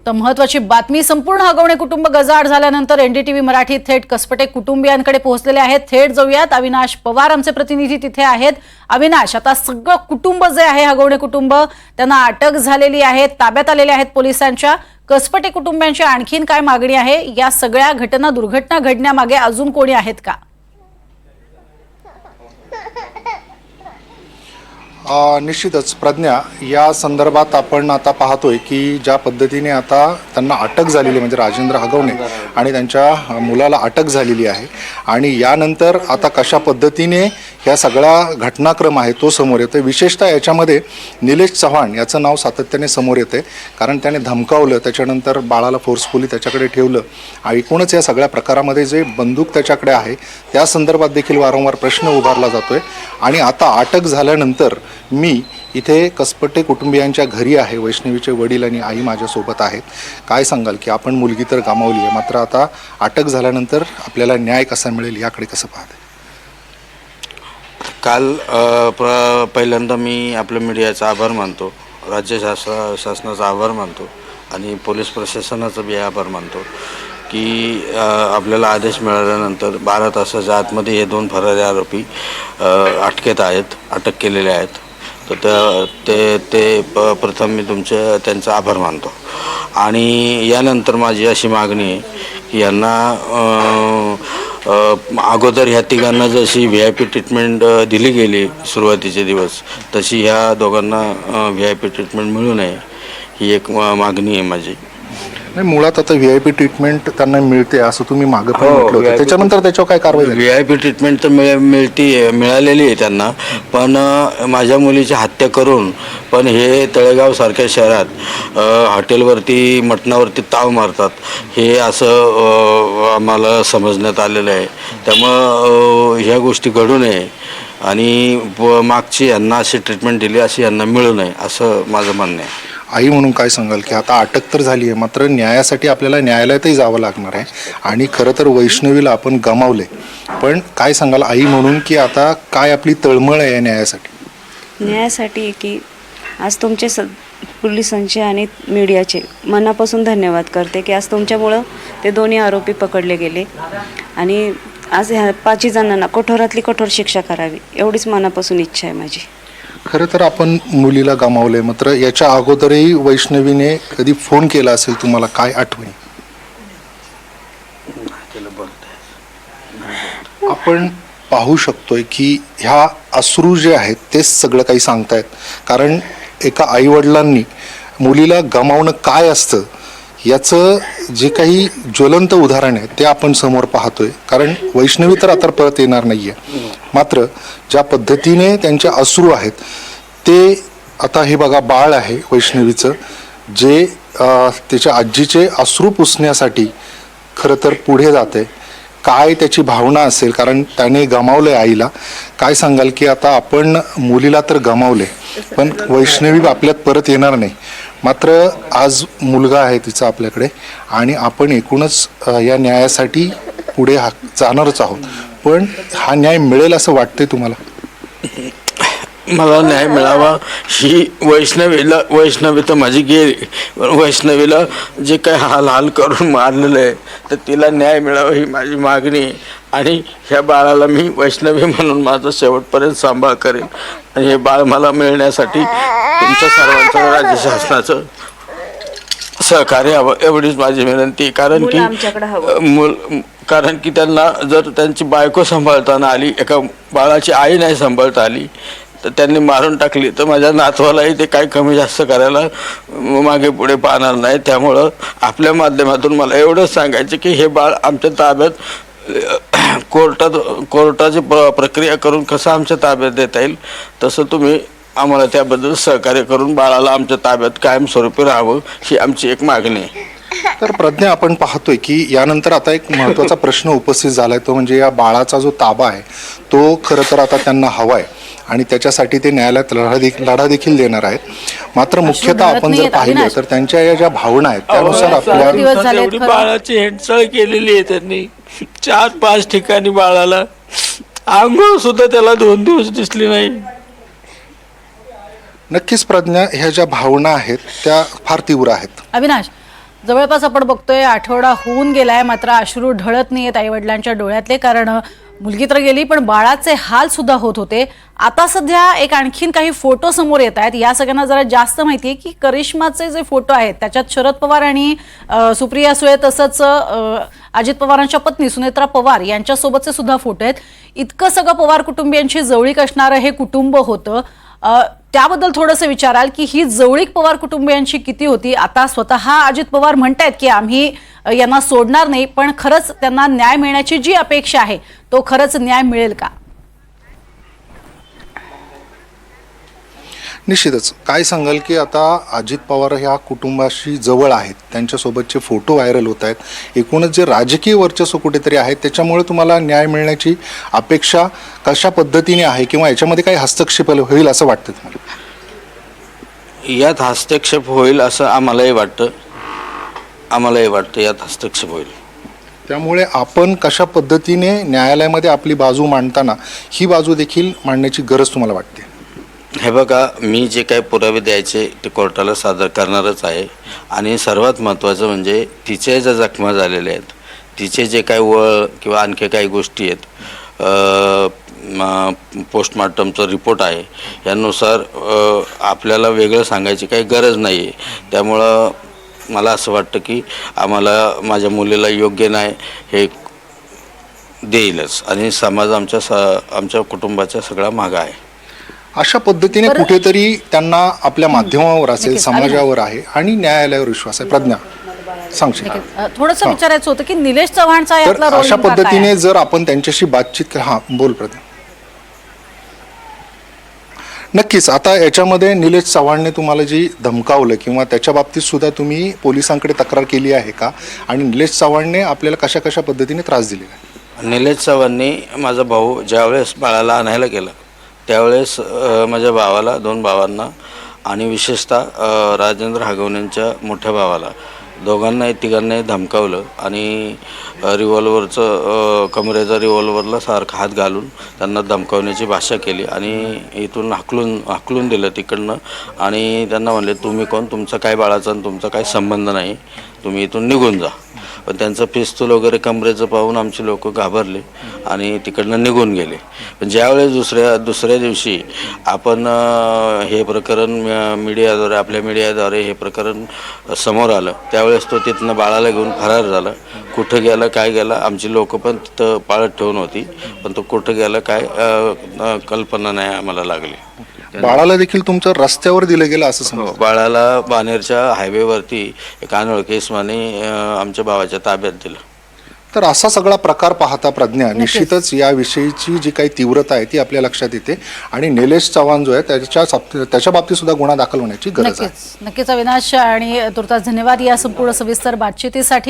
तर महत्त्वाची बातमी, संपूर्ण हगवणे कुटुंब गजाआड झाल्यानंतर एनडीटीव्ही मराठी थेट कसपटे कुटुंबियांकडे पोहोचलेले आहेत। थेट जाऊयात, अविनाश पवार आमचे प्रतिनिधी तिथे आहेत। अविनाश, आता सगळं कुटुंब जे आहे हगवणे कुटुंब, त्यांना अटक झालेली आहे, ताब्यात आलेले आहेत पोलिसांच्या। कसपटे कुटुंबियांची आणखीन काय मागणी आहे? या सगळ्या दुर्घटना घडण्यामागे अजून कोणी आहेत का? निश्चितच प्रज्ञा, या संदर्भात आपण आता पाहतोय की ज्या पद्धतीने आता त्यांना अटक झालेली, म्हणजे राजेंद्र हगवणे आणि त्यांच्या मुलाला अटक झालेली आहे, आणि यानंतर आता कशा पद्धतीने ह्या सगळा घटनाक्रम आहे तो समोर येतोय। विशेषतः याच्यामध्ये निलेश चव्हाण याचं नाव सातत्याने समोर येते, कारण त्याने धमकावलं, त्याच्यानंतर बाळाला फोर्सफुली त्याच्याकडे ठेवलं, आणि एकूणच या सगळ्या प्रकारामध्ये जे बंदूक त्याच्याकडे आहे त्या संदर्भात देखील वारंवार प्रश्न उभारला जातोय। आणि आता अटक झाल्यानंतर मी इथे कसपटे कुटुंबियांच्या घरी आहे, वैष्णवीचे वडील आणि आई माझ्यासोबत आहेत। काय सांगाल की आपण मुलगी तर गमावली आहे, मात्र आता अटक झाल्यानंतर आपल्याला न्याय कसा मिळेल याकडे कसं पाहते? काल पहिल्यांदा मी आपल्या मीडियाचा आभार मानतो, राज्य शासनाचा आभार मानतो आणि पोलीस प्रशासनाचा बी आभार मानतो की आपल्याला आदेश मिळाल्यानंतर 12 तासाच्या आतमध्ये हे 2 फरारी आरोपी अटकेत आहेत, अटक केलेले आहेत। तर ते प्रथम मी त्यांचा आभार मानतो। आणि यानंतर माझी अशी मागणी आहे की यांना अगोदर ह्या तिघांना जशी VIP ट्रीटमेंट दिली गेली सुरुवातीचे दिवस, तशी ह्या दोघांना VIP ट्रीटमेंट मिळू नये, ही एक मागणी आहे माझी। नाही, मुळात आता VIP ट्रीटमेंट त्यांना मिळते असं तुम्ही मागे पण म्हटलं होतं, त्याच्यानंतर त्याच्यावर काय कारवाई झाली? VIP ट्रीटमेंट तर मिळालेली आहे त्यांना, पण माझ्या मुलीची हत्या करून पण हे तळेगावसारख्या शहरात हॉटेलवरती मटणावरती ताव मारतात, हे असं आम्हाला समजण्यात आलेलं आहे। त्यामुळं ह्या गोष्टी घडू नये आणि मागची यांना अशी ट्रीटमेंट दिली अशी यांना मिळू नये असं माझं म्हणणं आहे। आई म्हणून काय सांगाल की आता अटक तर झाली आहे, मात्र न्यायासाठी आपल्याला न्यायालयातही जावं लागणार आहे, आणि खरं तर वैष्णवीला आपण गमावले, पण काय सांगाल आई म्हणून की आता काय आपली तळमळ आहे न्यायासाठी? की आज तुमचे पोलिसांचे आणि मीडियाचे मनापासून धन्यवाद करते की आज तुमच्यामुळं ते दोन्ही आरोपी पकडले गेले, आणि आज ह्या 5 जणांना कठोरातली कठोर शिक्षा करावी एवढीच मनापासून इच्छा आहे माझी। खरं तर आपण मुलीला गमावलंय, मात्र याच्या अगोदरही वैष्णवीने कधी फोन केला असेल तुम्हाला, काय आठवणी? आपण पाहू शकतोय की ह्या अश्रू जे आहेत तेच सगळं काही सांगतायत, कारण एका आईवडिलांनी मुलीला गमावणं काय असतं याचं जे काही ज्वलंत उदाहरण आहे ते आपण समोर पाहतोय। कारण वैष्णवी तर आता परत येणार नाहीये, मात्र ज्या पद्धतीने त्यांचे अश्रू आहेत ते, आता हे बघा बाळ आहे वैष्णवीचं, जे त्याच्या आजीचे अश्रू पुसण्यासाठी खरं तर पुढे जाते। काय त्याची भावना असेल, कारण त्याने गमावलंय आईला। काय सांगाल की आता आपण मुलीला तर गमावले, पण वैष्णवी आपल्यात परत येणार नाही, मात्र आज मुलगा आहे तिचा आपल्याकडे, आणि आपण एकूणच या न्यायासाठी पुढे जाणारच आहोत। पण हा न्याय मिळेल असं वाटतंय तुम्हाला? मला न्याय मिळावा ही वैष्णवी तर माझी गेली, पण वैष्णवीला जे काही हाल करून मारलेलं आहे तर तिला न्याय मिळावा ही माझी मागणी आहे। आणि ह्या बाळाला मी वैष्णवी म्हणून माझं शेवटपर्यंत सांभाळ करेन, आणि हे बाळ मला मिळण्यासाठी तुमच्या सर्वांचं, राज्य शासनाचं सहकार्य हवं एवढीच माझी विनंती। कारण की त्यांना जर त्यांची बायको सांभाळताना आली, एका बाळाची आई नाही सांभाळता आली, तर त्यांनी मारून टाकली, तर माझ्या नातवालाही ते काही कमी जास्त करायला मागे पुढे पाहणार नाही। त्यामुळं आपल्या माध्यमातून मला एवढंच सांगायचं की हे बाळ आमच्या ताब्यात कोर्टाची प्रक्रिया करून कसं आमच्या ताब्यात देता येईल तसं तुम्ही आम्हाला त्याबद्दल सहकार्य करून बाळाला आमच्या ताब्यात कायमस्वरूपी राहावं ही आमची एक मागणी आहे। तर प्रज्ञा, आपण पाहतोय की यानंतर आता एक महत्त्वाचा प्रश्न उपस्थित झालाय, तो म्हणजे या बाळाचा जो ताबा आहे तो खरं तर आता त्यांना हवाय, आणि त्याच्यासाठी ते न्यायालयात लढा देखील देणार आहेत। मात्र मुख्यतः आपण जर पाहिलं तर त्यांच्या या ज्या भावना आहेत त्यानुसार आपल्या बाळाची हेंडसळ केलेली आहे त्यांनी, 4-5 ठिकाणी बाळाला आंघोळ सुद्धा त्याला 2 दिवस दिसली नाही। नक्कीच प्रज्ञा, ह्या ज्या भावना आहेत त्या फार तीव्र आहेत। अविनाश, जवळपास आपण बघतोय आठवडा होऊन गेलाय, मात्र अश्रू ढळत नाहीयेत आईवडिलांच्या डोळ्यातले, कारण मुलगी तर गेली पण बाळाचे हाल सुद्धा होत होते. आता सध्या एक आणखीन काही फोटो समोर येत आहेत. या सगळ्यांना जरा जास्त माहिती आहे की करिश्माचे जे फोटो आहेत त्याच्यात शरद पवार आणि सुप्रिया सुळे तसंच अजित पवारांच्या पत्नी सुनेत्रा पवार यांच्यासोबतचे सुद्धा फोटो आहेत. इतकं सगळं पवार कुटुंबियांची जवळीक असणारं हे कुटुंब होतं. त्याबद्दल थोडंसं विचाराल की ही जवळीक पवार कुटुंबियांची किती होती? आता स्वतः अजित पवार म्हणतायत की आम्ही यांना सोडणार नाही, पण खरंच त्यांना न्याय मिळण्याची जी अपेक्षा आहे तो खरंच न्याय मिळेल का? निश्चितच. काय सांगाल की आता अजित पवार ह्या कुटुंबाशी जवळ आहेत, त्यांच्यासोबतचे फोटो व्हायरल होत आहेत, एकूणच जे राजकीय वर्चस्व कुठेतरी आहे त्याच्यामुळे तुम्हाला न्याय मिळण्याची अपेक्षा कशा पद्धतीने आहे किंवा याच्यामध्ये काही हस्तक्षेप होईल असं वाटतं तुम्हाला? यात हस्तक्षेप होईल असं आम्हालाही वाटतं यात हस्तक्षेप होईल. त्यामुळे आपण कशा पद्धतीने न्यायालयामध्ये आपली बाजू मांडताना ही बाजू देखील मांडण्याची गरज तुम्हाला वाटते? हे बघा, मी जे काही पुरावे द्यायचे ते कोर्टाला सादर करणारच आहे. आणि सर्वात महत्त्वाचं म्हणजे तिचे ज्या जखमा झालेल्या आहेत, तिचे जे काही वळ किंवा आणखी काही गोष्टी आहेत, पोस्टमॉर्टमचा रिपोर्ट आहे, यानुसार आपल्याला वेगळं सांगायची काही गरज नाही आहे. त्यामुळं मला असं वाटतं की आम्हाला माझ्या मुलीला योग्य न्याय हे देईलच आणि समाज आमच्या कुटुंबाच्या सगळा मागं आहे. अशा पद्धतीने कुठेतरी त्यांना आपल्या माध्यमावर असेल, समाजावर आहे आणि न्यायालयावर विश्वास आहे. प्रज्ञा सांगशील? थोडंसं विचारायचं होतं की निलेश चव्हाणचा तर यातला रोल अशा नेमका काय पद्धतीने आहे? जर आपण त्यांच्याशी बातचीत हां बोल प्रज्ञा. नक्कीच. आता याच्यामध्ये निलेश चव्हाणने तुम्हाला जी धमकावलं किंवा त्याच्या बाबतीत सुद्धा तुम्ही पोलिसांकडे तक्रार केली आहे का? आणि निलेश चव्हाणने आपल्याला कशा कशा पद्धतीने त्रास दिलेला आहे? निलेश चव्हाणनी माझा भाऊ ज्यावेळेस बाळाला आणायला गेला त्यावेळेस माझ्या भावाला, 2 भावांना आणि विशेषतः राजेंद्र हागवणेंच्या मोठ्या भावाला, दोघांनाही तिघांनाही धमकावलं आणि कमरेचा रिव्हॉल्वरला सारखा हात घालून त्यांना धमकावण्याची भाषा केली आणि इथून हाकलून दिलं तिकडनं. आणि त्यांना म्हणले, तुम्ही कोण, तुमचा काय बाळाचा आणि तुमचा काय संबंध नाही, तुम्ही इथून निघून जा. पण त्यांचं पिस्तूल वगैरे कमरेचं पाहून आमचे लोक घाबरले आणि तिकडनं निघून गेले. पण ज्यावेळेस दुसऱ्या दिवशी आपण हे प्रकरण मीडियाद्वारे, आपल्या मीडियाद्वारे हे प्रकरण समोर आलं, त्यावेळेस तो तिथनं बाळाला घेऊन फरार झाला. कुठं गेला काय गेला, आमची लोक पण तिथं पाळत ठेवून होती, पण तो कुठं गेला काय कल्पना नाही आम्हाला लागली. बाळाला देखील तुमचं रस्त्यावर दिलं गेलं असं समजा? बाळाला बाणेरच्या हायवेवरती एक अनोळखी इसमाने आमच्या भावाच्या ताब्यात दिलं. तर असा सगळा प्रकार पाहता प्रज्ञा, निश्चितच याविषयीची जी काही तीव्रता आहे ती आपल्या लक्षात येते आणि निलेश चव्हाण जो आहे त्याच्या बाबतीत सुद्धा गुन्हा दाखल होण्याची गरज आहे. नक्कीच अविनाश, आणि तुर्तास धन्यवाद या संपूर्ण सविस्तर बातचीतीसाठी.